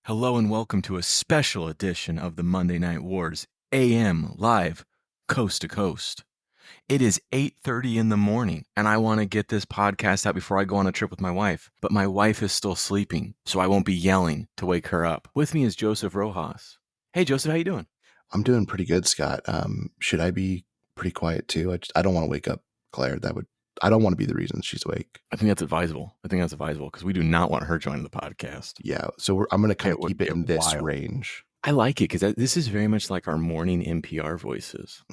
Hello and welcome to a special edition of the Monday Night Wars AM live coast to coast. It is 8:30 in the morning and I want to get this podcast out before I go on a trip with my wife, but my wife is still sleeping, so I won't be yelling to wake her up. With me is Joseph Rojas. Hey Joseph, how you doing? I'm doing pretty good, Scott. Should I be pretty quiet too? I don't want to wake up Claire. I don't want to be the reason she's awake. I think that's advisable. Because we do not want her joining the podcast. Yeah, so I'm going to kind of would keep it in get this wild. range. I like it because this is very much like our morning NPR voices.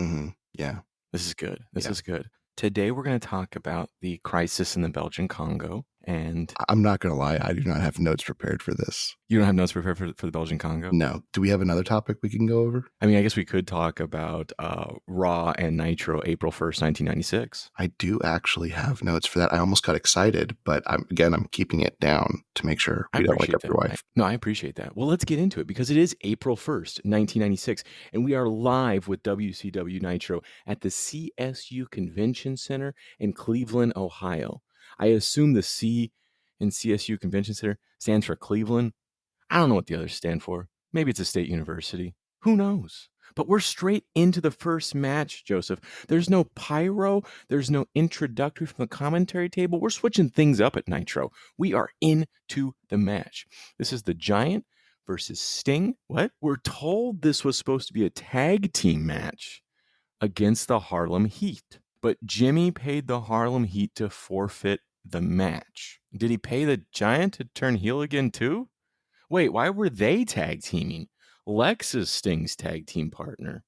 Yeah. This is good. This Yeah. is good. Today we're going to talk about the crisis in the Belgian Congo. And I'm not going to lie, I do not have notes prepared for this. you don't have notes prepared for the Belgian Congo? No. Do we have another topic we can go over? I mean, I guess we could talk about Raw and Nitro April 1st, 1996. I do actually have notes for that. I almost got excited, but I'm keeping it down to make sure we don't wake up your wife. I appreciate that. Well, let's get into it because it is April 1st, 1996, and we are live with WCW Nitro at the CSU Convention Center in Cleveland, Ohio. I assume the C in CSU Convention Center stands for Cleveland. I don't know what the others stand for. Maybe it's a state university. Who knows? But we're straight into the first match, Joseph. There's no pyro. There's no introductory from the commentary table. We're switching things up at Nitro. We are into the match. This is the Giant versus Sting. What? We're told this was supposed to be a tag team match against the Harlem Heat. But Jimmy paid the Harlem Heat to forfeit the match. Did he pay the Giant to turn heel again too? Wait, why were they tag teaming? Lex is Sting's tag team partner.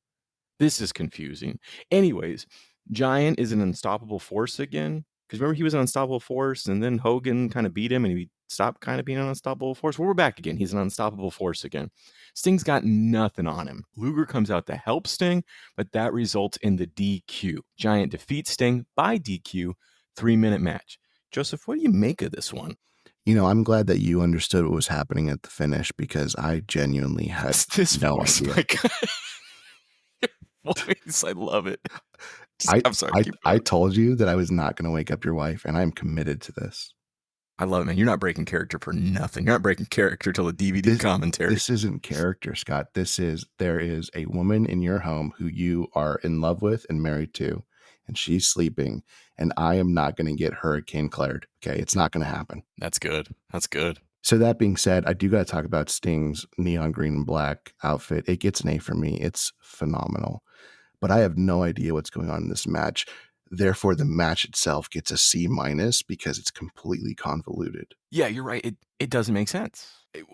This is confusing. Anyways, Giant is an unstoppable force again. Because remember, he was an unstoppable force, and then Hogan kind of beat him, and he stopped kind of being an unstoppable force. Well, we're back again. He's an unstoppable force again. Sting's got nothing on him. Luger comes out to help Sting, but that results in the DQ. Giant defeats Sting by DQ, 3-minute match. Joseph, what do you make of this one? You know, I'm glad that you understood what was happening at the finish because I genuinely had no idea. Voice, I love it. I'm sorry. I told you that I was not going to wake up your wife, and I'm committed to this. I love it, man. You're not breaking character for nothing. You're not breaking character till the DVD commentary. This isn't character, Scott. There is a woman in your home who you are in love with and married to, and she's sleeping, and I am not going to get Hurricane Claired. Okay, it's not going to happen. That's good. That's good. So that being said, I do got to talk about Sting's neon green and black outfit. It gets an A for me. It's phenomenal. But I have no idea what's going on in this match. Therefore, the match itself gets a C- because it's completely convoluted. Yeah, you're right. It doesn't make sense.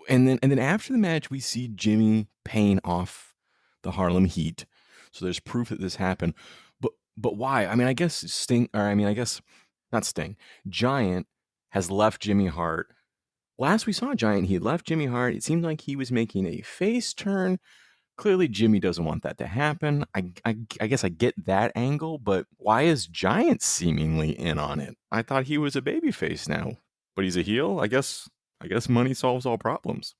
And then after the match, we see Jimmy paying off the Harlem Heat. So there's proof that this happened. But why? I mean, I guess not Sting. Giant has left Jimmy Hart. Last we saw Giant, he had left Jimmy Hart. It seemed like he was making a face turn. Clearly, Jimmy doesn't want that to happen. I guess I get that angle, but why is Giant seemingly in on it? I thought he was a babyface now, but he's a heel. I guess money solves all problems.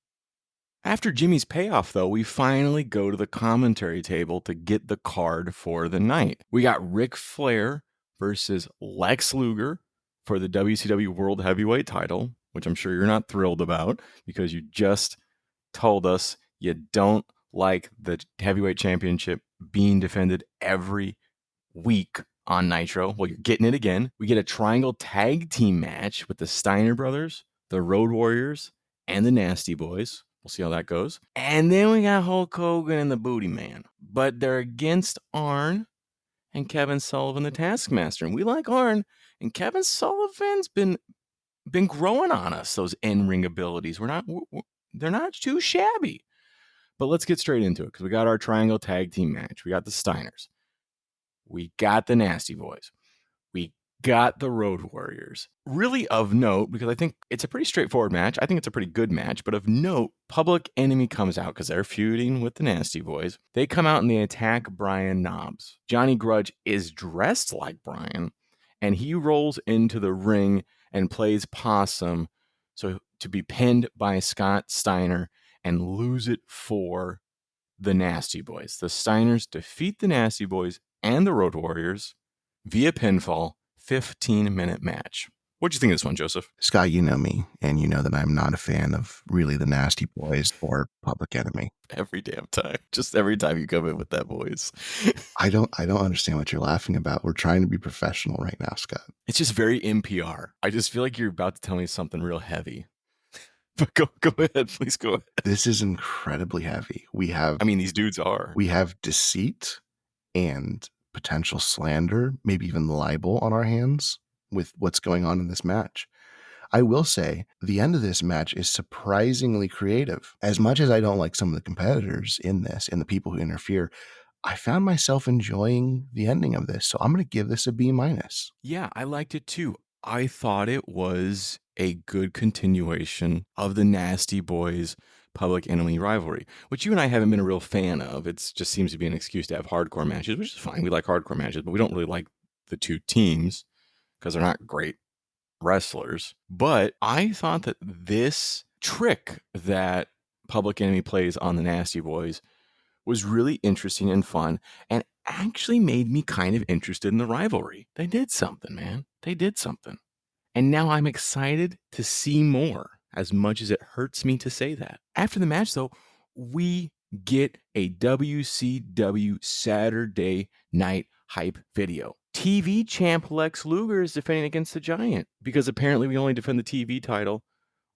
After Jimmy's payoff, though, we finally go to the commentary table to get the card for the night. We got Ric Flair versus Lex Luger for the WCW World Heavyweight title, which I'm sure you're not thrilled about because you just told us you don't like the heavyweight championship being defended every week on Nitro. Well, you're getting it again. We get a triangle tag team match with the Steiner brothers, the Road Warriors, and the Nasty Boys. We'll see how that goes. And then we got Hulk Hogan and the Booty Man. But they're against Arn and Kevin Sullivan, the Taskmaster. And we like Arn. And Kevin Sullivan's been growing on us, those in-ring abilities. They're not too shabby. But let's get straight into it because we got our triangle tag team match. We got the Steiners. We got the Nasty Boys. We got the Road Warriors. Really of note, because I think it's a pretty straightforward match. I think it's a pretty good match. But of note, Public Enemy comes out because they're feuding with the Nasty Boys. They come out and they attack Brian Knobbs. Johnny Grudge is dressed like Brian, and he rolls into the ring and plays possum so to be pinned by Scott Steiner and lose it for the Nasty Boys. The Steiners defeat the Nasty Boys and the Road Warriors via pinfall, 15-minute match. What'd you think of this one, Joseph? Scott, you know me, and you know that I'm not a fan of really the Nasty Boys or Public Enemy. Every damn time. Just every time you come in with that voice. I don't understand what you're laughing about. We're trying to be professional right now, Scott. It's just very NPR. I just feel like you're about to tell me something real heavy. But go ahead, please go ahead. This is incredibly heavy. I mean, these dudes are. We have deceit and potential slander, maybe even libel on our hands with what's going on in this match. I will say the end of this match is surprisingly creative. As much as I don't like some of the competitors in this and the people who interfere, I found myself enjoying the ending of this. So I'm going to give this a B-. Yeah, I liked it too. I thought it was a good continuation of the Nasty Boys Public Enemy rivalry, which you and I haven't been a real fan of. It just seems to be an excuse to have hardcore matches, which is fine. We like hardcore matches, but we don't really like the two teams because they're not great wrestlers. But I thought that this trick that Public Enemy plays on the Nasty Boys was really interesting and fun and actually made me kind of interested in the rivalry. They did something, man. They did something. And now I'm excited to see more, as much as it hurts me to say that. After the match, though, we get a WCW Saturday Night Hype video. TV champ Lex Luger is defending against the Giant because apparently we only defend the TV title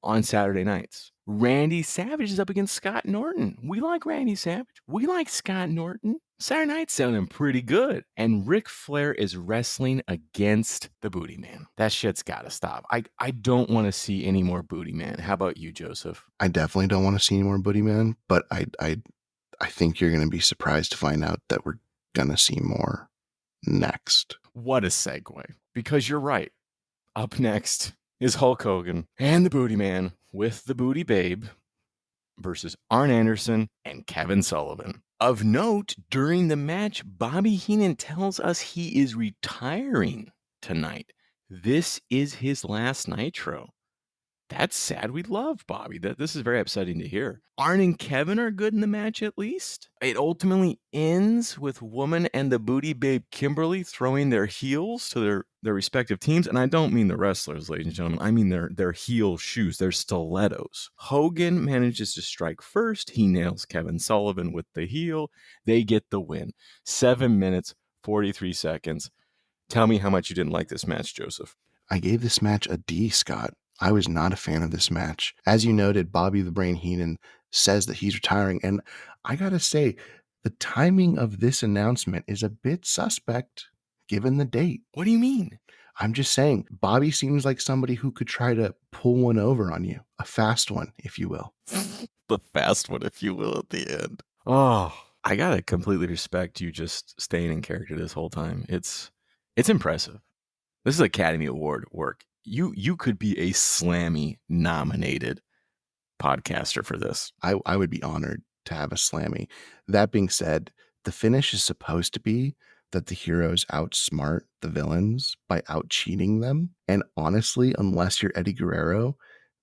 on Saturday nights. Randy Savage is up against Scott Norton. We like Randy Savage. We like Scott Norton. Saturday night's sounding pretty good. And Ric Flair is wrestling against the Booty Man. That shit's got to stop. I don't want to see any more Booty Man. How about you, Joseph? I definitely don't want to see any more Booty Man, but I think you're going to be surprised to find out that we're going to see more next. What a segue. Because you're right. Up next is Hulk Hogan and the Booty Man with the Booty Babe versus Arn Anderson and Kevin Sullivan. Of note, during the match, Bobby Heenan tells us he is retiring tonight. This is his last Nitro. That's sad. We love Bobby. This is very upsetting to hear. Arn and Kevin are good in the match, at least. It ultimately ends with Woman and the Booty Babe Kimberly throwing their heels to their respective teams. And I don't mean the wrestlers, ladies and gentlemen. I mean their heel shoes, their stilettos. Hogan manages to strike first. He nails Kevin Sullivan with the heel. They get the win. 7 minutes, 43 seconds. Tell me how much you didn't like this match, Joseph. I gave this match a D, Scott. I was not a fan of this match. As you noted, Bobby the Brain Heenan says that he's retiring. And I got to say, the timing of this announcement is a bit suspect given the date. What do you mean? I'm just saying, Bobby seems like somebody who could try to pull one over on you. A fast one, if you will. The fast one, if you will, at the end. Oh, I got to completely respect you just staying in character this whole time. It's impressive. This is Academy Award work. You could be a Slammy nominated podcaster for this. I would be honored to have a Slammy. That being said, the finish is supposed to be that the heroes outsmart the villains by out-cheating them. And honestly, unless you're Eddie Guerrero,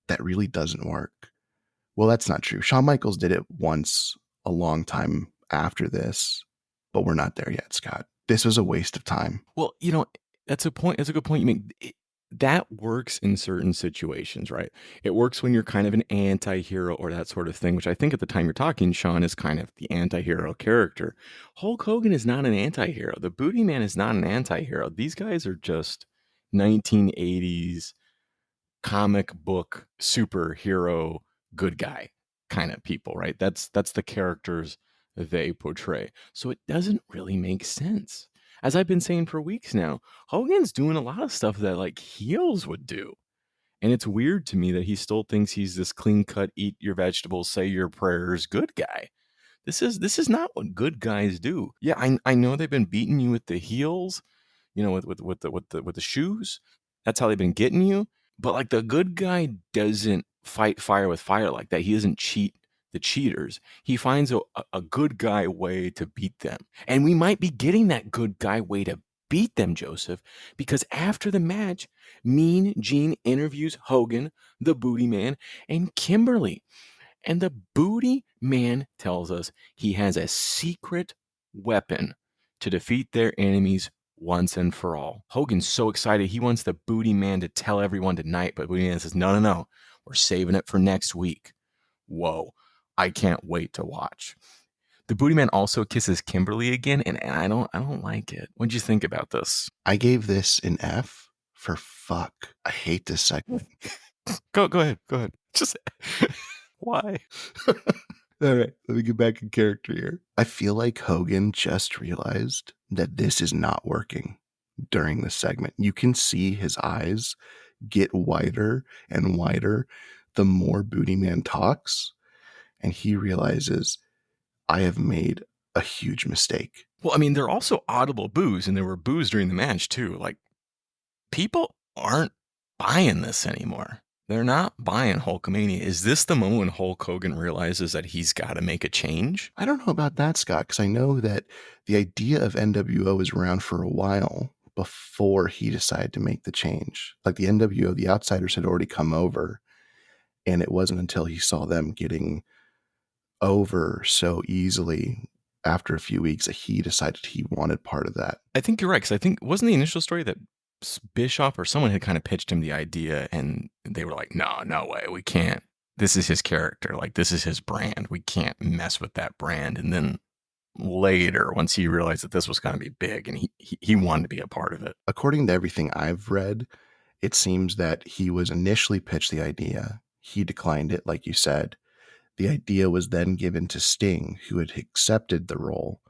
that really doesn't work. Well, that's not true. Shawn Michaels did it once a long time after this, but we're not there yet, Scott. This was a waste of time. Well, that's a point. That's a good point you make. That works in certain situations, right? It works when you're kind of an anti-hero or that sort of thing, which I think at the time you're talking, Sean, is kind of the anti-hero character. Hulk Hogan is not an anti-hero. The Booty Man is not an anti-hero. These guys are just 1980s comic book superhero good guy kind of people, right? That's the characters they portray. So it doesn't really make sense. As I've been saying for weeks now, Hogan's doing a lot of stuff that like heels would do. And it's weird to me that he still thinks he's this clean cut, eat your vegetables, say your prayers good guy. This is not what good guys do. Yeah, I know they've been beating you with the heels, with the shoes. That's how they've been getting you. But like the good guy doesn't fight fire with fire like that. He doesn't cheat the cheaters. He finds a good guy way to beat them. And we might be getting that good guy way to beat them, Joseph, because after the match, Mean Gene interviews Hogan, the Booty Man, and Kimberly. And the Booty Man tells us he has a secret weapon to defeat their enemies once and for all. Hogan's so excited. He wants the Booty Man to tell everyone tonight, but Booty Man says, no. We're saving it for next week. Whoa. I can't wait to watch. The Booty Man also kisses Kimberly again, and I don't like it. What'd you think about this? I gave this an F for fuck. I hate this segment. Go ahead. Just why? All right, let me get back in character here. I feel like Hogan just realized that this is not working during this segment. You can see his eyes get wider and wider the more Booty Man talks, and he realizes, I have made a huge mistake. Well, I mean, there are also audible boos, and there were boos during the match, too. Like, people aren't buying this anymore. They're not buying Hulkamania. Is this the moment when Hulk Hogan realizes that he's got to make a change? I don't know about that, Scott, because I know that the idea of NWO was around for a while before he decided to make the change. Like the NWO, the Outsiders had already come over, and it wasn't until he saw them getting over so easily after a few weeks that he decided he wanted part of that. I think you're right, because I think, wasn't the initial story that Bischoff or someone had kind of pitched him the idea, and they were like, no way, we can't. This is his character. Like, this is his brand. We can't mess with that brand. And then later, once he realized that this was going to be big, and he wanted to be a part of it. According to everything I've read, it seems that he was initially pitched the idea. He declined it, like you said. The idea was then given to Sting, who had accepted the role.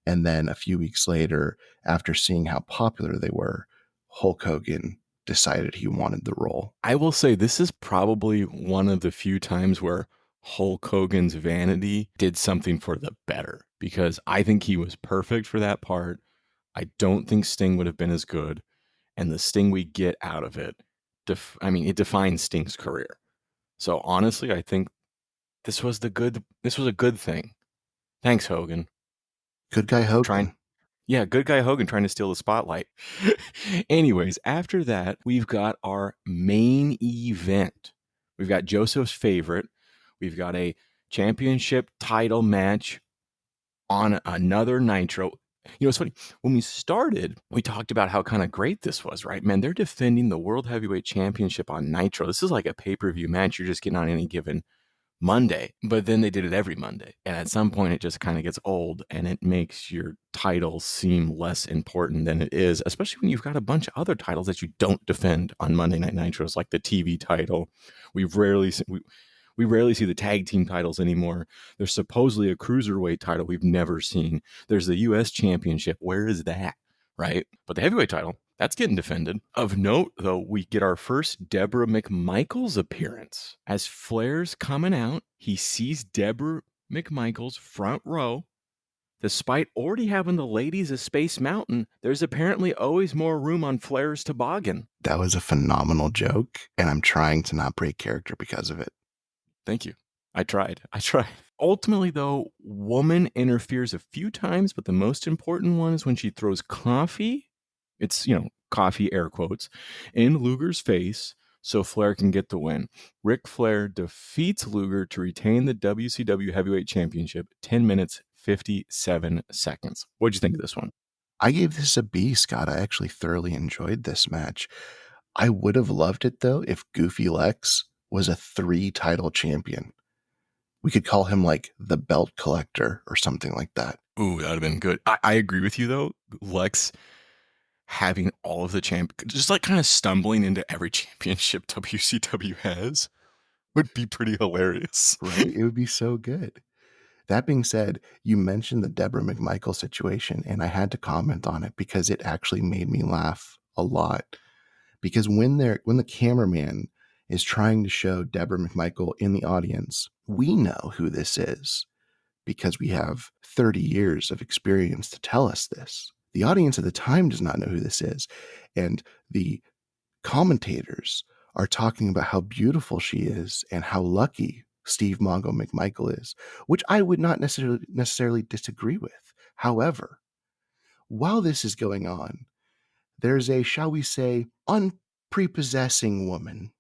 And then a few weeks later, after seeing how popular they were, Hulk Hogan decided he wanted the role. I will say this is probably one of the few times where Hulk Hogan's vanity did something for the better, because I think he was perfect for that part. I don't think Sting would have been as good, and the Sting we get out of it, it defines Sting's career. So honestly, I think this was a good thing. Thanks, Hogan. Good guy Hogan. Good guy Hogan trying to steal the spotlight. Anyways, after that, we've got our main event. We've got Joseph's favorite. We've got a championship title match on another Nitro. You know, it's funny. When we started, we talked about how kind of great this was, right? Man, they're defending the World Heavyweight Championship on Nitro. This is like a pay-per-view match you're just getting on any given Monday, but then they did it every Monday. And at some point it just kind of gets old, and it makes your title seem less important than it is, especially when you've got a bunch of other titles that you don't defend on Monday Night Nitros, like the TV title. We rarely see the tag team titles anymore. There's supposedly a cruiserweight title we've never seen. There's the US Championship. Where is that? Right? But the heavyweight title, that's getting defended. Of note, though, we get our first Deborah McMichaels appearance. As Flair's coming out, he sees Deborah McMichaels front row. Despite already having the ladies of Space Mountain, there's apparently always more room on Flair's toboggan. That was a phenomenal joke, and I'm trying to not break character because of it. Thank you. I tried. Ultimately, though, woman interferes a few times, but the most important one is when she throws coffee. It's, coffee, air quotes, in Luger's face so Flair can get the win. Ric Flair defeats Luger to retain the WCW Heavyweight Championship, 10 minutes, 57 seconds. What'd you think of this one? I gave this a B, Scott. I actually thoroughly enjoyed this match. I would have loved it, though, if Goofy Lex was a 3-title champion. We could call him like the belt collector or something like that. Ooh, that would have been good. I agree with you, though. Lex having all of the just like kind of stumbling into every championship WCW has would be pretty hilarious. Right? It would be so good. That being said, you mentioned the Deborah McMichael situation, and I had to comment on it because it actually made me laugh a lot. Because when the cameraman is trying to show Deborah McMichael in the audience, we know who this is because we have 30 years of experience to tell us this. The audience at the time does not know who this is, and the commentators are talking about how beautiful she is and how lucky Steve Mongo McMichael is, which I would not necessarily disagree with. However, while this is going on, there's a, shall we say, unprepossessing woman.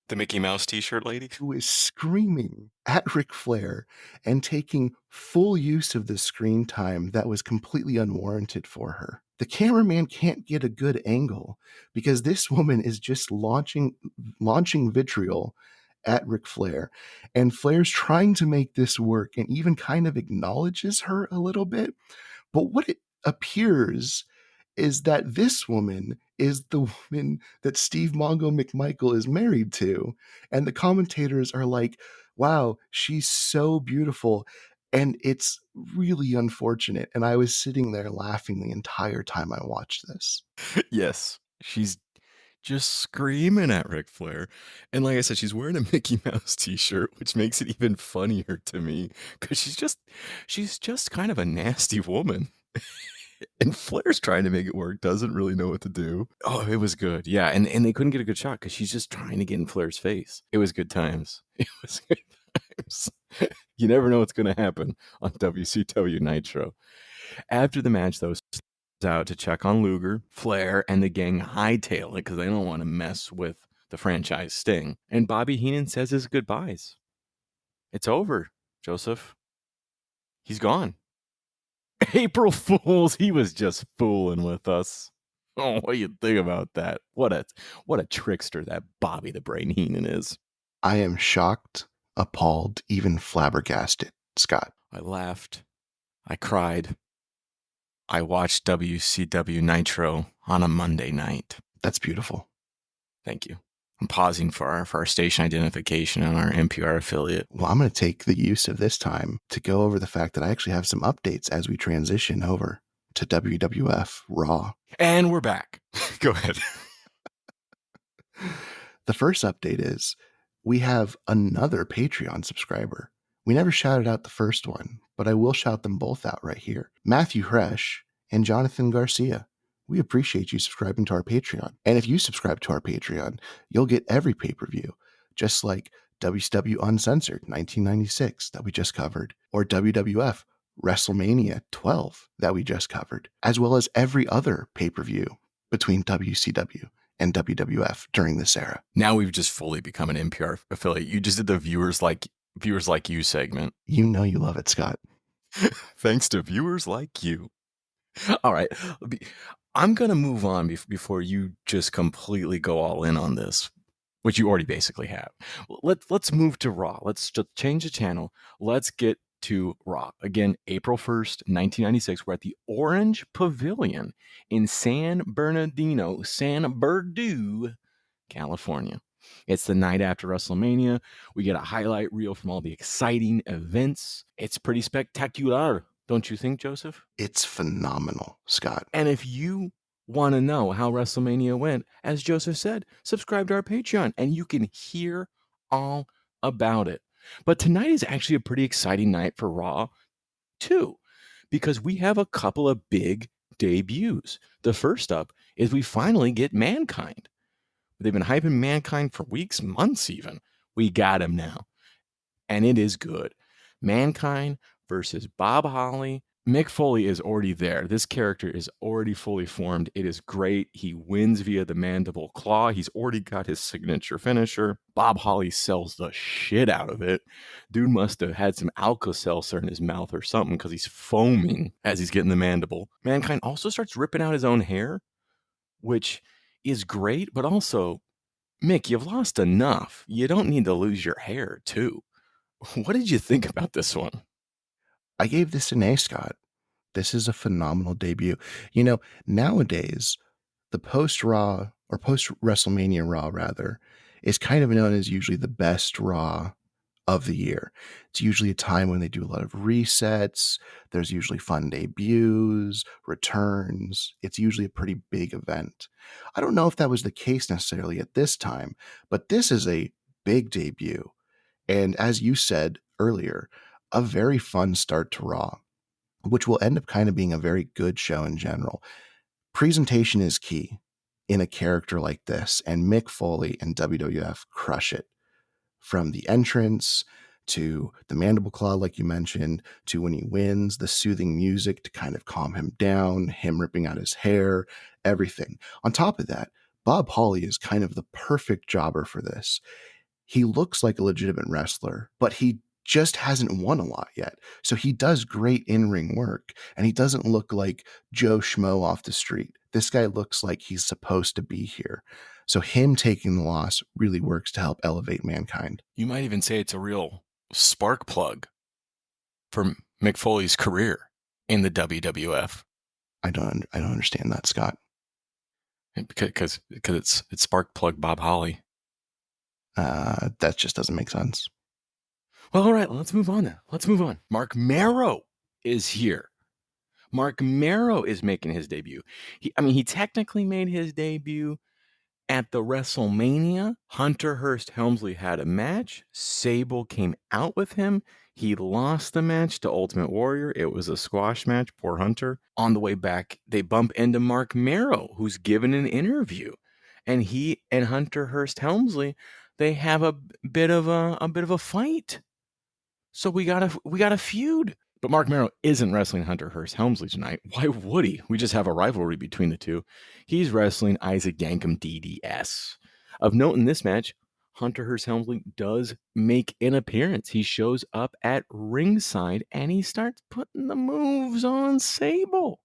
The Mickey Mouse t-shirt lady? Who is screaming at Ric Flair and taking full use of the screen time that was completely unwarranted for her. the cameraman can't get a good angle because this woman is just launching vitriol at Ric Flair. And Flair's trying to make this work and even kind of acknowledges her a little bit. But what it appears is that this woman is the woman that Steve Mongo McMichael is married to. And the commentators are like, wow, she's so beautiful. And it's really unfortunate. And I was sitting there laughing the entire time I watched this. Yes, she's just screaming at Ric Flair. And like I said, she's wearing a Mickey Mouse t-shirt, which makes it even funnier to me because she's just kind of a nasty woman. And Flair's trying to make it work, doesn't really know what to do. Oh, it was good. Yeah, and they couldn't get a good shot because she's just trying to get in Flair's face. It was good times. It was good times. You never know what's going to happen on WCW Nitro. After the match, though, out to check on Luger, Flair, and the gang hightail it because they don't want to mess with the franchise Sting. And Bobby Heenan says his goodbyes. It's over, Joseph. He's gone. April Fools, he was just fooling with us. Oh, what do you think about that? What a trickster that Bobby the Brain Heenan is. I am shocked, appalled, even flabbergasted, Scott. I laughed. I cried. I watched WCW Nitro on a Monday night. That's beautiful. Thank you. I'm pausing for our station identification on our NPR affiliate. Well, I'm going to take the use of this time to go over the fact that I actually have some updates as we transition over to WWF Raw. And we're back. Go ahead. The first update is we have another Patreon subscriber. We never shouted out the first one, but I will shout them both out right here. Matthew Hresh and Jonathan Garcia. We appreciate you subscribing to our Patreon. And if you subscribe to our Patreon, you'll get every pay-per-view, just like WCW Uncensored 1996 that we just covered, or WWF WrestleMania 12 that we just covered, as well as every other pay-per-view between WCW and WWF during this era. Now we've just fully become an NPR affiliate. You just did the viewers like you segment. You know you love it, Scott. Thanks to viewers like you. All right. I'm going to move on before you just completely go all in on this, which you already basically have. Let's move to Raw. Let's just change the channel. Let's get to Raw. Again, April 1st, 1996. We're at the Orange Pavilion in San Bernardino, California. It's the night after WrestleMania. We get a highlight reel from all the exciting events. It's pretty spectacular. Don't you think, Joseph? It's phenomenal, Scott. And if you want to know how WrestleMania went, as Joseph said, subscribe to our Patreon and you can hear all about it. But tonight is actually a pretty exciting night for Raw, too, because we have a couple of big debuts. The first up is we finally get Mankind. They've been hyping Mankind for weeks, months even. We got him now. And it is good. Mankind versus Bob Holly. Mick Foley is already there. This character is already fully formed. It is great. He wins via the mandible claw. He's already got his signature finisher. Bob Holly sells the shit out of it. Dude must have had some Alka-Seltzer in his mouth or something because he's foaming as he's getting the mandible. Mankind also starts ripping out his own hair, which is great, but also, Mick, you've lost enough. You don't need to lose your hair, too. What did you think about this one? I gave this an A, Scott. This is a phenomenal debut. You know, nowadays, the post-Raw, or post-WrestleMania Raw, rather, is kind of known as usually the best Raw of the year. It's usually a time when they do a lot of resets. There's usually fun debuts, returns. It's usually a pretty big event. I don't know if that was the case necessarily at this time, but this is a big debut. And as you said earlier, a very fun start to Raw, which will end up kind of being a very good show in general. Presentation is key in a character like this, and Mick Foley and WWF crush it. From the entrance to the mandible claw, like you mentioned, to when he wins, the soothing music to kind of calm him down, him ripping out his hair, everything. On top of that, Bob Holly is kind of the perfect jobber for this. He looks like a legitimate wrestler, but he just hasn't won a lot yet. So he does great in-ring work, and he doesn't look like Joe Schmo off the street. This guy looks like he's supposed to be here. So him taking the loss really works to help elevate Mankind. You might even say it's a real spark plug for Mick Foley's career in the WWF. I don't understand that, Scott. Because it's spark plug Bob Holly. That just doesn't make sense. Well, all right, let's move on then. Let's move on. Mark Marrow is here. Mark Marrow is making his debut. He technically made his debut at the WrestleMania. Hunter Hearst Helmsley had a match. Sable came out with him. He lost the match to Ultimate Warrior. It was a squash match. Poor Hunter. On the way back, they bump into Mark Marrow, who's given an interview, and he and Hunter Hearst Helmsley, they have a bit of a fight. So we got a feud. But Mark Marrow isn't wrestling Hunter Hearst Helmsley tonight. Why would he? We just have a rivalry between the two. He's wrestling Isaac Yankem DDS. Of note in this match, Hunter Hearst Helmsley does make an appearance. He shows up at ringside and he starts putting the moves on Sable.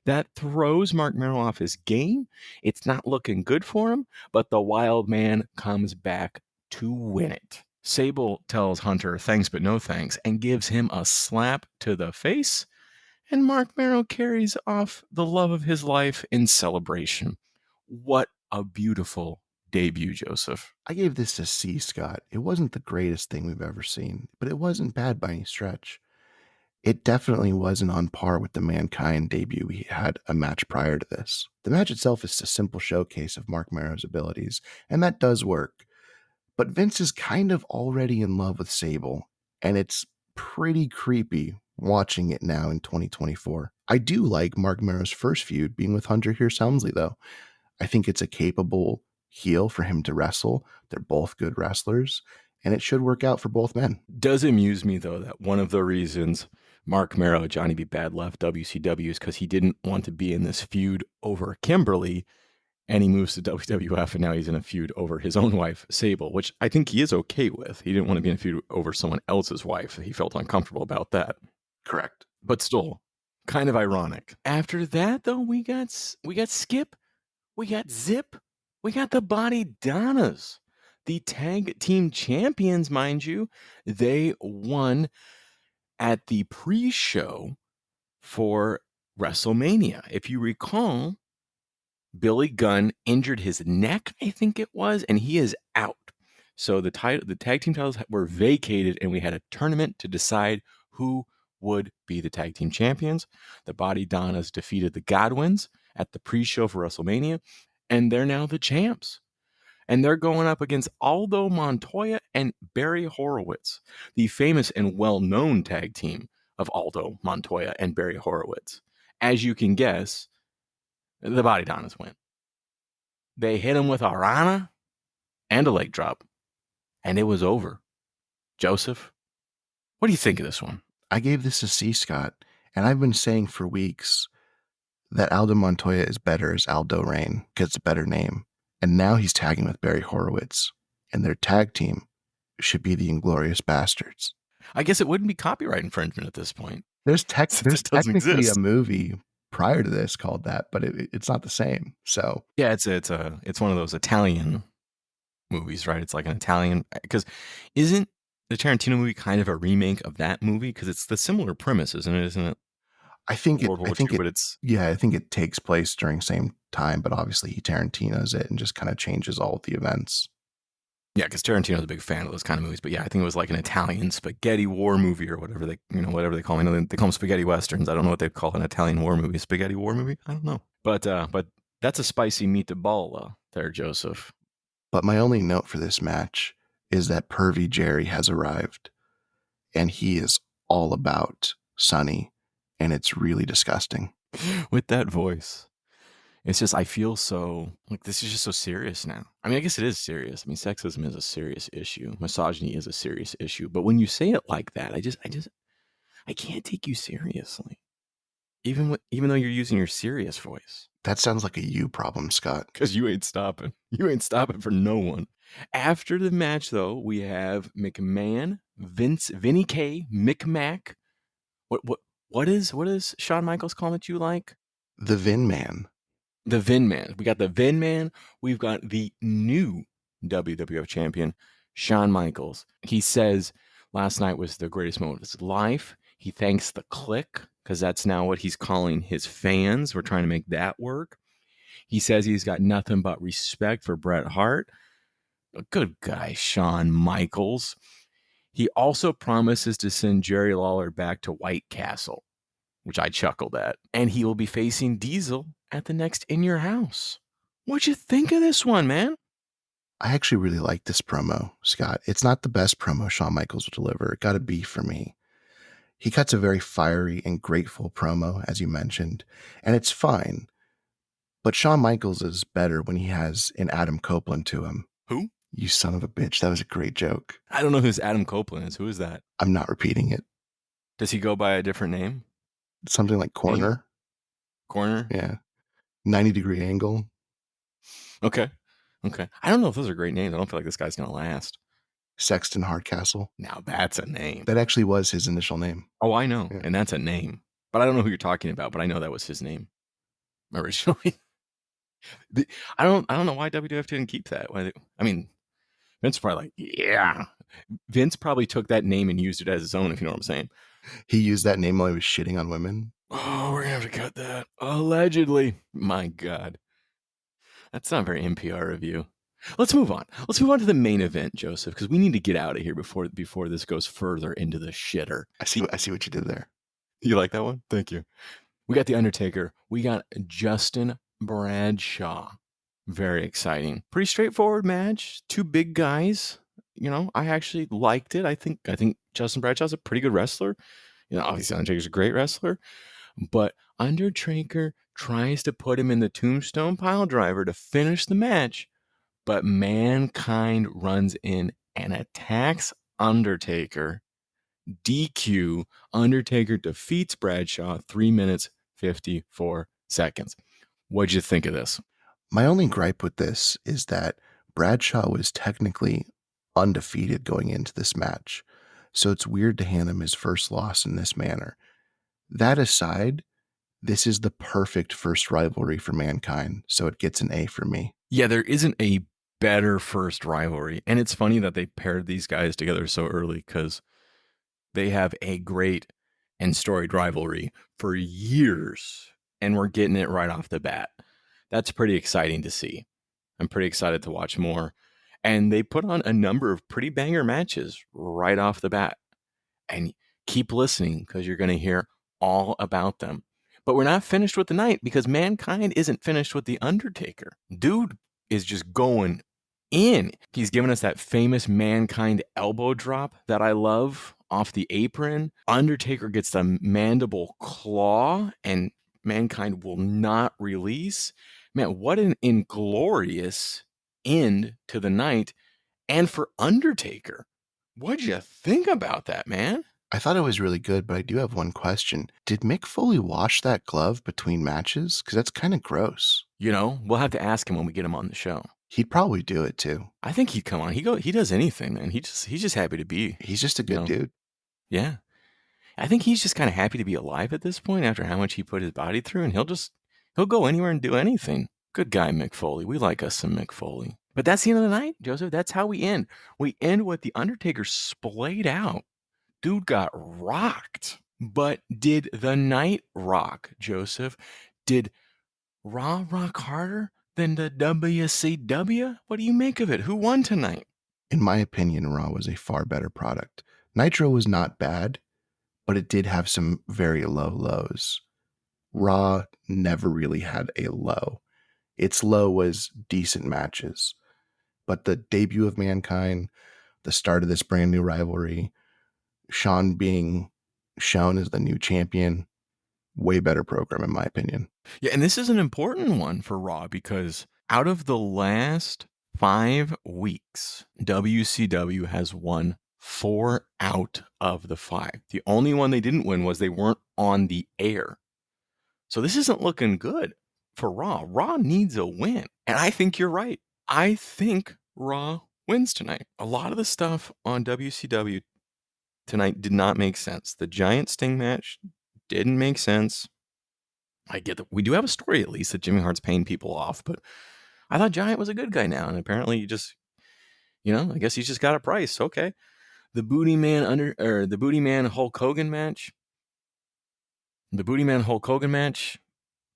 That throws Mark Marrow off his game. It's not looking good for him, but the wild man comes back to win it. Sable tells Hunter thanks but no thanks and gives him a slap to the face, and Mark Marrow carries off the love of his life in celebration. What a beautiful debut, Joseph. I gave this a C, Scott. It wasn't the greatest thing we've ever seen, but it wasn't bad by any stretch. It definitely wasn't on par with the Mankind debut we had a match prior to this. The match itself is a simple showcase of Mark Marrow's abilities, and that does work. But Vince is kind of already in love with Sable, and it's pretty creepy watching it now in 2024. I do like Mark Marrow's first feud being with Hunter Hearst Helmsley, though. I think it's a capable heel for him to wrestle. They're both good wrestlers, and it should work out for both men. Does amuse me, though, that one of the reasons Mark Marrow, Johnny B. Bad, left WCW is because he didn't want to be in this feud over Kimberly, and he moves to WWF, and now he's in a feud over his own wife, Sable, which I think he is okay with. He didn't want to be in a feud over someone else's wife. He felt uncomfortable about that. Correct. But still, kind of ironic. After that, though, we got Skip, we got Zip, we got the Body Donnas, the tag team champions, mind you. They won at the pre-show for WrestleMania. If you recall, Billy Gunn injured his neck, I think it was, and he is out. So the tag team titles were vacated, and we had a tournament to decide who would be the tag team champions. The Body Donnas defeated the Godwins at the pre-show for WrestleMania, and they're now the champs. And they're going up against Aldo Montoya and Barry Horowitz, the famous and well-known tag team of Aldo Montoya and Barry Horowitz. As you can guess, the Body Donnas win. They hit him with a Rana and a leg drop, and it was over. Joseph, what do you think of this one? I gave this a C, Scott, and I've been saying for weeks that Aldo Montoya is better as Aldo Rain because it's a better name. And now he's tagging with Barry Horowitz, and their tag team should be the Inglorious Bastards. I guess it wouldn't be copyright infringement at this point. There's technically a movie prior to this called that, but it's not the same. So yeah, it's one of those Italian movies, right? It's like an Italian, because isn't the Tarantino movie kind of a remake of that movie? Because it's the similar premise, isn't it? Isn't it? I think World War II, but it's I think it takes place during the same time, but obviously he Tarantino's it and just kind of changes all of the events. Yeah, because Tarantino's a big fan of those kind of movies. But yeah, I think it was like an Italian spaghetti war movie or whatever they call them. They call them spaghetti westerns. I don't know what they call an Italian war movie. Spaghetti war movie? I don't know. But that's a spicy meatball there, Joseph. But my only note for this match is that Pervy Jerry has arrived, and he is all about Sonny, and it's really disgusting. With that voice. It's just, I feel so, like, this is just so serious now. I mean, I guess it is serious. I mean, sexism is a serious issue. Misogyny is a serious issue. But when you say it like that, I can't take you seriously. Even though you're using your serious voice. That sounds like a you problem, Scott. Because you ain't stopping. You ain't stopping for no one. After the match, though, we have McMahon, Vinny K, McMac. What is Shawn Michaels calling it you like? The Vin Man. The Vin Man. We got the Vin Man. We've got the new WWF champion, Shawn Michaels. He says last night was the greatest moment of his life. He thanks the Click because that's now what he's calling his fans. We're trying to make that work. He says he's got nothing but respect for Bret Hart. A good guy, Shawn Michaels. He also promises to send Jerry Lawler back to White Castle, which I chuckled at. And he will be facing Diesel at the next In Your House. What'd you think of this one, man? I actually really like this promo, Scott. It's not the best promo Shawn Michaels will deliver. It got to be for me. He cuts a very fiery and grateful promo, as you mentioned, and it's fine. But Shawn Michaels is better when he has an Adam Copeland to him. Who? You son of a bitch. That was a great joke. I don't know who Adam Copeland is. Who is that? I'm not repeating it. Does he go by a different name? Something like Corner. Corner? Yeah. 90-degree angle. Okay. I don't know if those are great names. I don't feel like this guy's going to last. Sexton Hardcastle. Now that's a name. That actually was his initial name. Oh, I know. Yeah. And that's a name. But I don't know who you're talking about, but I know that was his name originally. I don't know why WWF didn't keep that. I mean, Vince probably like, yeah. Vince probably took that name and used it as his own, if you know what I'm saying. He used that name while he was shitting on women. Oh, we're going to have to cut that. Allegedly. My God. That's not very NPR of you. Let's move on. Let's move on to the main event, Joseph, because we need to get out of here before this goes further into the shitter. I see what you did there. You like that one? Thank you. We got The Undertaker. We got Justin Bradshaw. Very exciting. Pretty straightforward match. Two big guys. You know, I actually liked it. I think Justin Bradshaw's a pretty good wrestler. You know, obviously Undertaker's a great wrestler. But Undertaker tries to put him in the tombstone pile driver to finish the match. But Mankind runs in and attacks Undertaker. DQ. Undertaker defeats Bradshaw 3 minutes, 54 seconds. What'd you think of this? My only gripe with this is that Bradshaw was technically undefeated going into this match, so it's weird to hand him his first loss in this manner. That aside, this is the perfect first rivalry for Mankind, so it gets an A for me. Yeah, there isn't a better first rivalry, and it's funny that they paired these guys together so early because they have a great and storied rivalry for years, and we're getting it right off the bat. That's pretty exciting to see. I'm pretty excited to watch more. And they put on a number of pretty banger matches right off the bat. And keep listening because you're going to hear all about them. But we're not finished with the night because Mankind isn't finished with The Undertaker. Dude is just going in. He's given us that famous Mankind elbow drop that I love off the apron. Undertaker gets the mandible claw and Mankind will not release. Man, what an inglorious end to the night. And for Undertaker, what'd you think about that, man? I thought it was really good, but I do have one question. Did Mick Foley wash that glove between matches? Because that's kind of gross. You know, we'll have to ask him when we get him on the show. He'd probably do it too. I think he'd come on. He does anything, man. He's just happy to be. He's just a good dude. Yeah. I think he's just kind of happy to be alive at this point after how much he put his body through, and he'll go anywhere and do anything. Good guy, Mick Foley. We like us some Mick Foley. But that's the end of the night, Joseph. That's how we end. We end with The Undertaker splayed out. Dude got rocked. But did the night rock, Joseph? Did Raw rock harder than the WCW? What do you make of it? Who won tonight? In my opinion, Raw was a far better product. Nitro was not bad, but it did have some very low lows. Raw never really had a low. Its low was decent matches. But the debut of Mankind, the start of this brand new rivalry, Shawn being shown as the new champion, way better program in my opinion. Yeah, and this is an important one for Raw because out of the last 5 weeks, WCW has won 4 out of the 5. The only one they didn't win was they weren't on the air. So this isn't looking good for Raw. Raw needs a win. And I think you're right. I think Raw wins tonight. A lot of the stuff on WCW tonight did not make sense. The Giant Sting match didn't make sense. I get that we do have a story at least that Jimmy Hart's paying people off, but I thought Giant was a good guy now, and apparently I guess he's just got a price. Okay. The Booty Man Hulk Hogan match.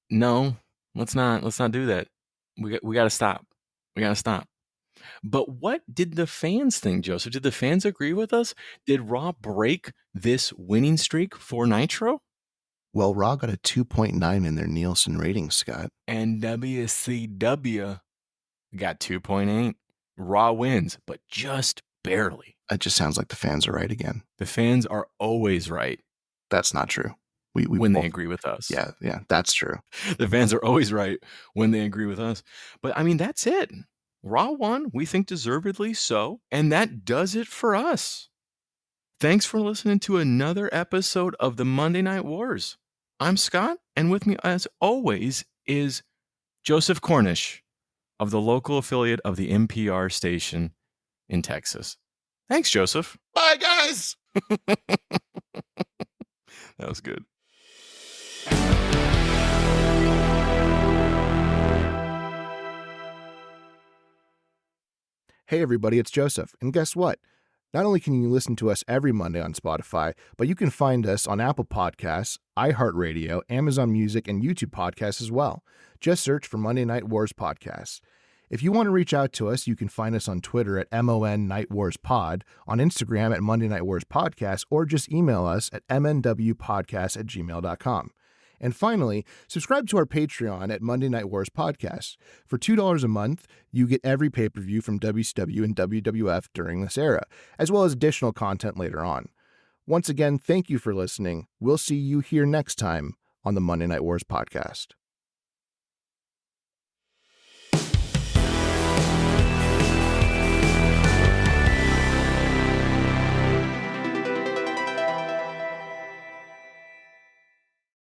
No, let's not do that. We got to stop. We got to stop. But what did the fans think, Joseph? Did the fans agree with us? Did Raw break this winning streak for Nitro? Well, Raw got a 2.9 in their Nielsen ratings, Scott. And WCW got 2.8. Raw wins, but just barely. It just sounds like the fans are right again. The fans are always right. That's not true. When they agree with us. Yeah, that's true. The fans are always right when they agree with us. But I mean, that's it. Raw won, we think deservedly so, and that does it for us. Thanks for listening to another episode of the Monday Night Wars. I'm Scott, and with me, as always, is Joseph Cornish of the local affiliate of the NPR station in Texas. Thanks, Joseph. Bye, guys! That was good. Hey everybody, it's Joseph, and guess what? Not only can you listen to us every Monday on Spotify, but you can find us on Apple Podcasts, iHeartRadio, Amazon Music, and YouTube Podcasts as well. Just search for Monday Night Wars Podcasts. If you want to reach out to us, you can find us on Twitter at MON Night Wars Pod, on Instagram at Monday Night Wars Podcast, or just email us at mnwpodcast@gmail.com. And finally, subscribe to our Patreon at Monday Night Wars Podcast. For $2 a month, you get every pay-per-view from WCW and WWF during this era, as well as additional content later on. Once again, thank you for listening. We'll see you here next time on the Monday Night Wars Podcast.